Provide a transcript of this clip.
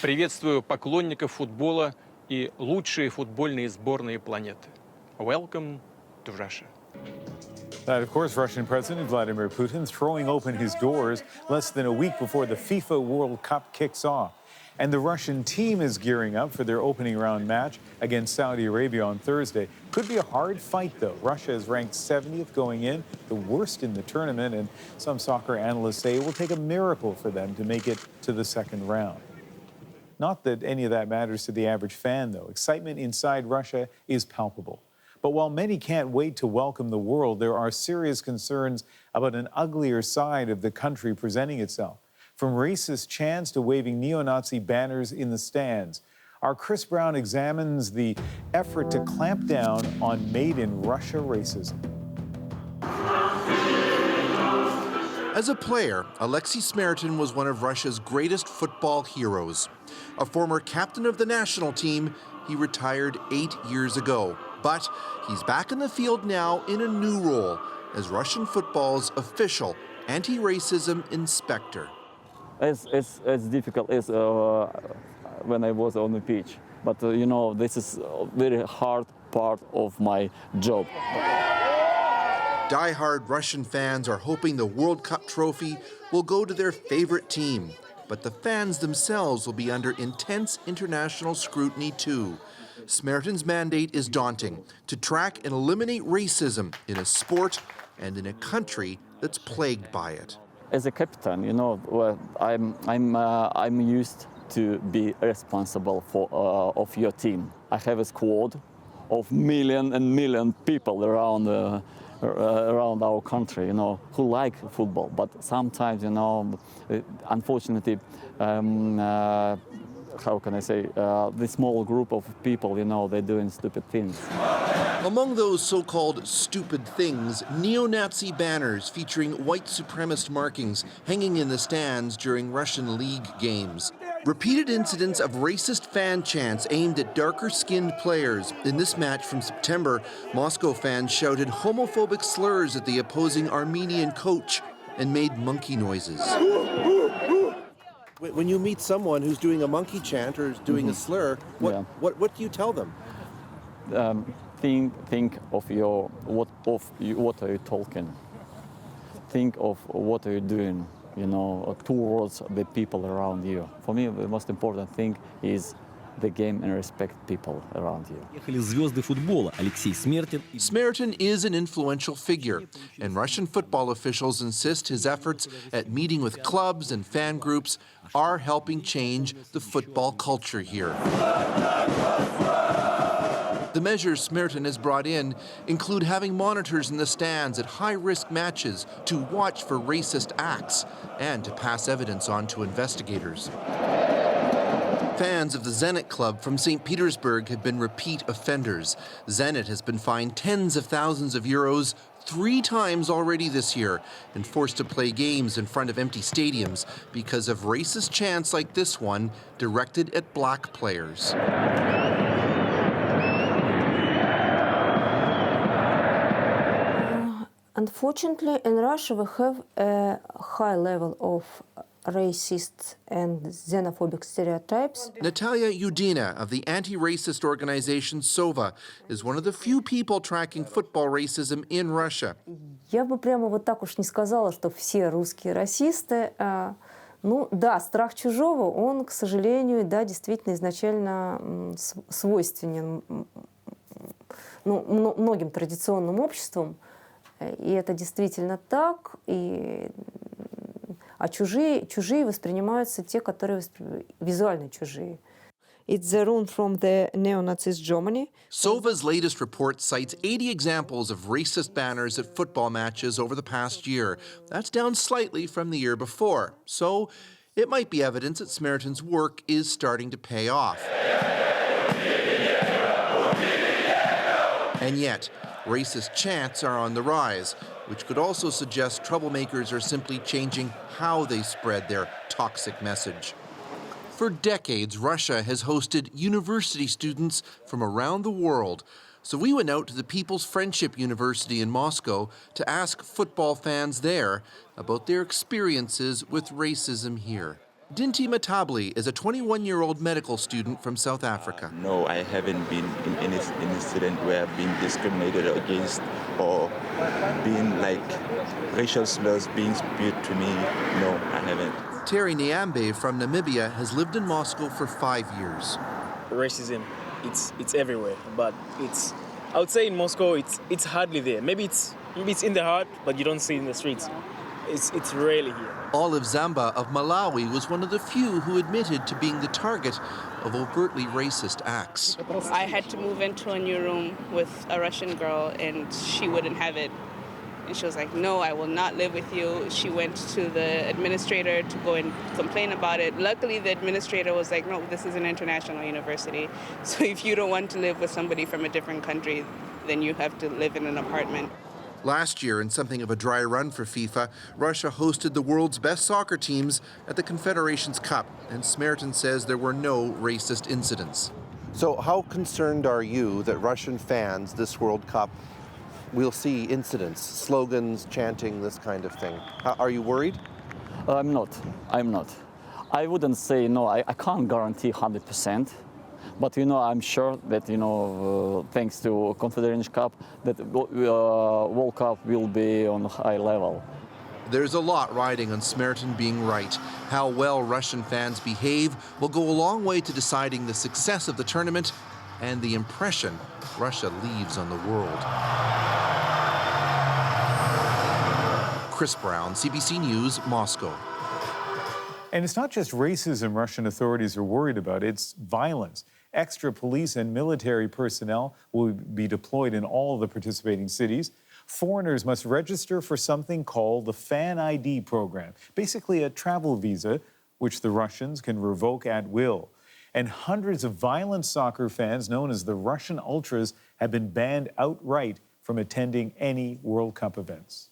Приветствую поклонников футбола и лучшие футбольные сборные планеты. Welcome to Russia. That, of course, Russian President Vladimir Putin throwing open his doors less than a week before the FIFA World Cup kicks off. And the Russian team is gearing up for their opening round match against Saudi Arabia on Thursday. Could be a hard fight, though. Russia is ranked 70th going in, the worst in the tournament, and some soccer analysts say it will take a miracle for them to make it to the second round. Not that any of that matters to the average fan, though. Excitement inside Russia is palpable. But while many can't wait to welcome the world, there are serious concerns about an uglier side of the country presenting itself. From racist chants to waving neo-Nazi banners in the stands. Our Chris Brown examines the effort to clamp down on made-in-Russia racism. As a player, Alexei Smearton was one of Russia's greatest football heroes. A former captain of the national team, he retired 8 years ago. But he's back in the field now in a new role as Russian football's official anti-racism inspector. It's difficult as when I was on the pitch, but this is a very hard part of my job. Die-hard Russian fans are hoping the World Cup trophy will go to their favorite team, but the fans themselves will be under intense international scrutiny too. Smearton's mandate is daunting: to track and eliminate racism in a sport and in a country that's plagued by it. As a captain, I'm used to be responsible for of your team. I have a squad of million and million people around our country, who like football. But sometimes, unfortunately, how can I say, the small group of people, they're doing stupid things. Among those so-called stupid things, neo-Nazi banners featuring white supremacist markings hanging in the stands during Russian league games. Repeated incidents of racist fan chants aimed at darker-skinned players. In this match from September, Moscow fans shouted homophobic slurs at the opposing Armenian coach and made monkey noises. When you meet someone who's doing a monkey chant or is doing a slur, what do you tell them? Think of what are you talking? Think of what are you doing, towards the people around you. For me, the most important thing is the game and respect people around you. Smearton is an influential figure, and Russian football officials insist his efforts at meeting with clubs and fan groups are helping change the football culture here. The measures Smearton has brought in include having monitors in the stands at high-risk matches to watch for racist acts and to pass evidence on to investigators. Fans of the Zenit club from St. Petersburg have been repeat offenders. Zenit has been fined tens of thousands of euros 3 times already this year and forced to play games in front of empty stadiums because of racist chants like this one directed at black players. Unfortunately, in Russia, we have a high level of racist and xenophobic stereotypes. Natalia Yudina of the anti-racist organization SOVA is one of the few people tracking football racism in Russia. Я бы прямо вот так уж не сказала, что все русские расисты. Ну да, страх чужого, он, к сожалению, да, действительно изначально свойственен многим традиционным обществам. И это действительно так, а чужие воспринимаются те, которые визуально чужие. It's the rune from the neo-Nazist Germany. SOVA's latest report cites 80 examples of racist banners at football matches over the past year. That's down slightly from the year before. So it might be evidence that Smearton's work is starting to pay off. And yet, racist chants are on the rise, which could also suggest troublemakers are simply changing how they spread their toxic message. For decades, Russia has hosted university students from around the world. So we went out to the People's Friendship University in Moscow to ask football fans there about their experiences with racism here. Dinty Matabli is a 21-year-old medical student from South Africa. No, I haven't been in any incident where I've been discriminated against or being like racial slurs being spewed to me. No, I haven't. Terry Nyambe from Namibia has lived in Moscow for 5 years. Racism, it's everywhere, but I would say in Moscow it's hardly there. Maybe it's in the heart, but you don't see it in the streets. It's rarely here. Olive Zamba of Malawi was one of the few who admitted to being the target of overtly racist acts. I had to move into a new room with a Russian girl, and she wouldn't have it. And she was like, no, I will not live with you. She went to the administrator to go and complain about it. Luckily, the administrator was like, no, this is an international university. So if you don't want to live with somebody from a different country, then you have to live in an apartment. Last year, in something of a dry run for FIFA, Russia hosted the world's best soccer teams at the Confederations Cup, and Smerton says there were no racist incidents. So how concerned are you that Russian fans this World Cup will see incidents, slogans, chanting, this kind of thing? Are you worried? I'm not. I wouldn't say no. I can't guarantee 100%. But I'm sure that thanks to Confederation Cup, that World Cup will be on a high level. There's a lot riding on Smerton being right. How well Russian fans behave will go a long way to deciding the success of the tournament and the impression Russia leaves on the world. Chris Brown, CBC News, Moscow. And it's not just racism Russian authorities are worried about, it's violence. Extra police and military personnel will be deployed in all of the participating cities. Foreigners must register for something called the Fan ID program, basically a travel visa, which the Russians can revoke at will. And hundreds of violent soccer fans, known as the Russian Ultras, have been banned outright from attending any World Cup events.